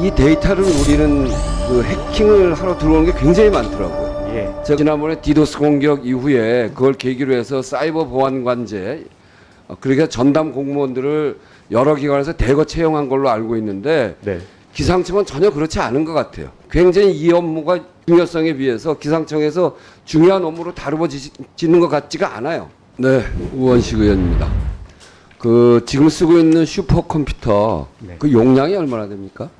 이 데이터를 노리는 그 해킹을 하러 들어오는 게 굉장히 많더라고요. 예. 제가 지난번에 디도스 공격 이후에 그걸 계기로 해서 사이버 보안 관제, 그러니까 전담 공무원들을 여러 기관에서 대거 채용한 걸로 알고 있는데 네. 기상청은 전혀 그렇지 않은 것 같아요. 굉장히 이 업무가 중요성에 비해서 기상청에서 중요한 업무로 다루어지는 것 같지가 않아요. 네, 우원식 의원입니다. 그 지금 쓰고 있는 슈퍼컴퓨터 네. 그 용량이 얼마나 됩니까?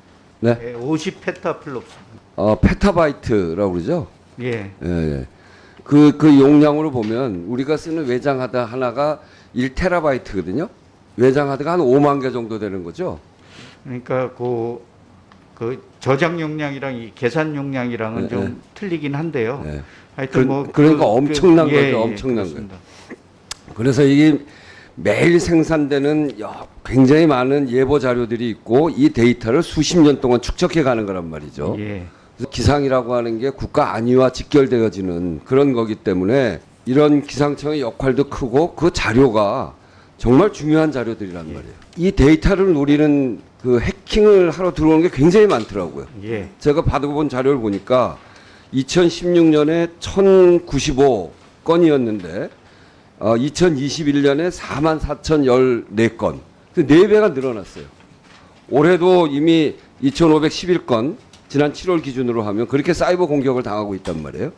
네, 50페타플롭스. 페타바이트라고 그러죠. 예. 예, 예. 그 용량으로 보면 우리가 쓰는 외장 하드 하나가 1테라바이트거든요. 외장 하드가 한 5만 개 정도 되는 거죠. 그러니까 그 저장 용량이랑 이 계산 용량이랑은 예, 좀 예. 틀리긴 한데요. 예. 하여튼 그러니까 엄청난 거죠, 예, 엄청난 그렇습니다. 그래서 이게 매일 생산되는 굉장히 많은 예보 자료들이 있고 이 데이터를 수십 년 동안 축적해 가는 거란 말이죠. 예. 그래서 기상이라고 하는 게 국가 안위와 직결되어지는 그런 거기 때문에 이런 기상청의 역할도 크고 그 자료가 정말 중요한 자료들이란 말이에요. 이 데이터를 노리는 그 해킹을 하러 들어오는 게 굉장히 많더라고요. 예. 제가 받아본 자료를 보니까 2016년에 1,095건이었는데 2021년에 44,014건. 그 4배가 늘어났어요. 올해도 이미 2,511건, 지난 7월 기준으로 하면 그렇게 사이버 공격을 당하고 있단 말이에요.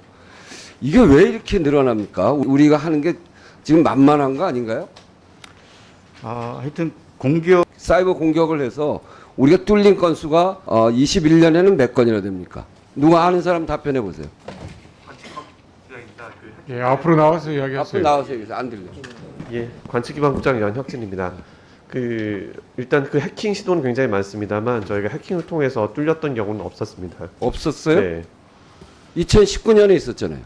이게 왜 이렇게 늘어납니까? 우리가 하는 게 지금 만만한 거 아닌가요? 하여튼 공격 사이버 공격을 해서 우리가 뚫린 건수가 21년에는 몇 건이나 됩니까? 누가 아는 사람 답변해 보세요. 예, 앞으로 나와서 앞으로 이야기하세요. 나와서 얘기해서 안 들려. 예, 관측기반국장 연혁진입니다. 일단 그 해킹 시도는 굉장히 많습니다만 저희가 해킹을 통해서 뚫렸던 경우는 없었습니다. 없었어요? 네. 2019년에 있었잖아요.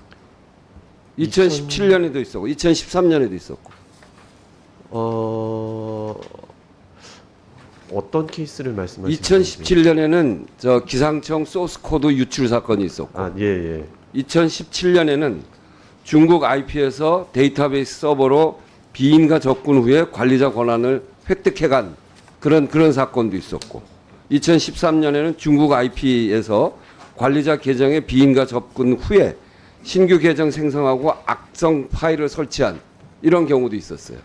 2017년에도 있었고 2013년에도 있었고. 어떤 케이스를 말씀하시는 2017년에는 저 기상청 소스 코드 유출 사건이 있었고 아, 예, 예. 2017년에는 중국 IP에서 데이터베이스 서버로 비인가 접근 후에 관리자 권한을 획득해간 그런 사건도 있었고 2013년에는 중국 IP에서 관리자 계정에 비인가 접근 후에 신규 계정 생성하고 악성 파일을 설치한 이런 경우도 있었어요.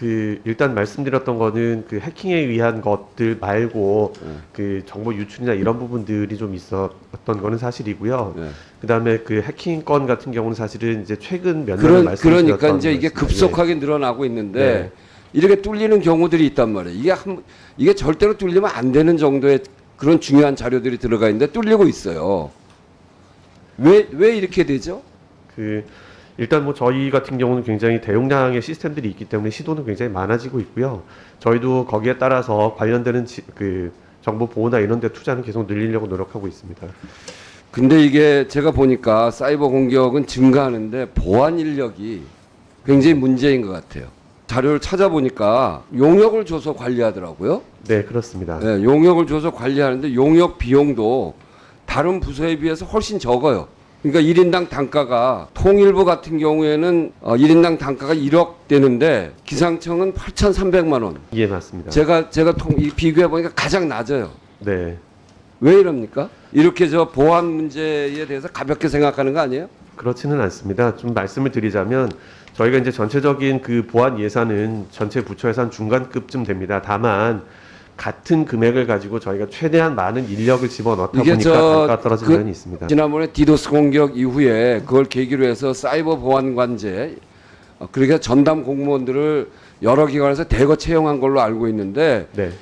일단 말씀드렸던 거는 그 해킹에 의한 것들 말고 그 정보 유출이나 이런 부분들이 좀 있었던 거는 사실이고요. 네. 그다음에 그 해킹 건 같은 경우는 사실은 이제 최근 몇 년을 말씀드렸던 그러니까 이제 이게 말씀이에요. 급속하게 늘어나고 있는데 네. 이렇게 뚫리는 경우들이 있단 말이에요. 이게 절대로 뚫리면 안 되는 정도의 그런 중요한 자료들이 들어가 있는데 뚫리고 있어요. 왜 이렇게 되죠? 일단 뭐 저희 같은 경우는 굉장히 대용량의 시스템들이 있기 때문에 시도는 굉장히 많아지고 있고요. 저희도 거기에 따라서 관련되는 그 정보 보호나 이런 데 투자는 계속 늘리려고 노력하고 있습니다. 근데 이게 제가 보니까 사이버 공격은 증가하는데 보안 인력이 굉장히 문제인 것 같아요. 자료를 찾아보니까 용역을 줘서 관리하더라고요. 네, 그렇습니다. 네, 용역을 줘서 관리하는데 용역 비용도 다른 부서에 비해서 훨씬 적어요. 그러니까 1인당 단가가 통일부 같은 경우에는 1인당 단가가 1억 되는데 기상청은 8,300만 원. 예, 맞습니다. 제가 비교해 보니까 가장 낮아요. 네. 왜 이럽니까? 이렇게 저 보안 문제에 대해서 가볍게 생각하는 거 아니에요? 그렇지는 않습니다. 좀 말씀을 드리자면 저희가 이제 전체적인 그 보안 예산은 전체 부처 예산 중간급쯤 됩니다. 다만 같은 금액을 가지고 저희가 최대한 많은 인력을 집어넣다 이게 보니까 단가가 떨어지는 면이 있습니다. 지난번에 디도스 공격 이후에 그걸 계기로 해서 사이버 보안 관제, 그러니까 전담 공무원들을 여러 기관에서 대거 채용한 걸로 알고 있는데 네.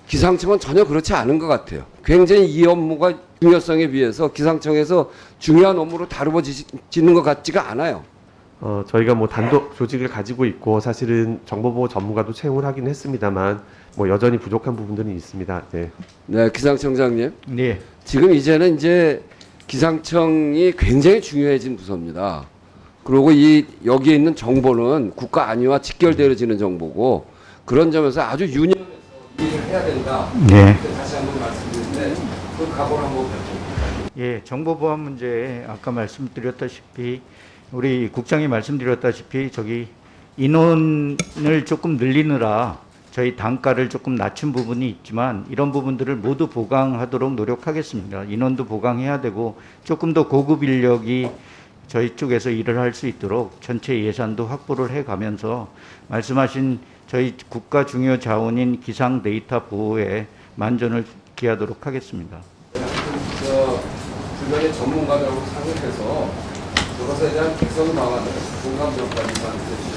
기상청은 전혀 그렇지 않은 것 같아요. 굉장히 이 업무가 중요성에 비해서 기상청에서 중요한 업무로 다루어지는 것 같지가 않아요. 저희가 뭐 단독 조직을 가지고 있고 사실은 정보보호 전문가도 채용을 하긴 했습니다만 뭐 여전히 부족한 부분들은 있습니다. 네. 네, 기상청장님. 네. 지금 이제는 이제 기상청이 굉장히 중요해진 부서입니다. 그리고 여기에 있는 정보는 국가 안위와 직결되어지는 정보고 그런 점에서 아주 유념해서 일을 해야 된다. 네. 다시 한번 말씀드리는데 그 각오를 한번 뵙겠습니다. 예, 정보 보안 문제 아까 말씀드렸다시피 우리 국장이 말씀드렸다시피 저기 인원을 조금 늘리느라 저희 단가를 조금 낮춘 부분이 있지만 이런 부분들을 모두 보강하도록 노력하겠습니다. 인원도 보강해야 되고 조금 더 고급 인력이 저희 쪽에서 일을 할 수 있도록 전체 예산도 확보를 해가면서 말씀하신 저희 국가 중요 자원인 기상 데이터 보호에 만전을 기하도록 하겠습니다. 주변의 전문가들하고 상의해서 그것에 대한 개선 방안을 공감 전까지 만들어주시기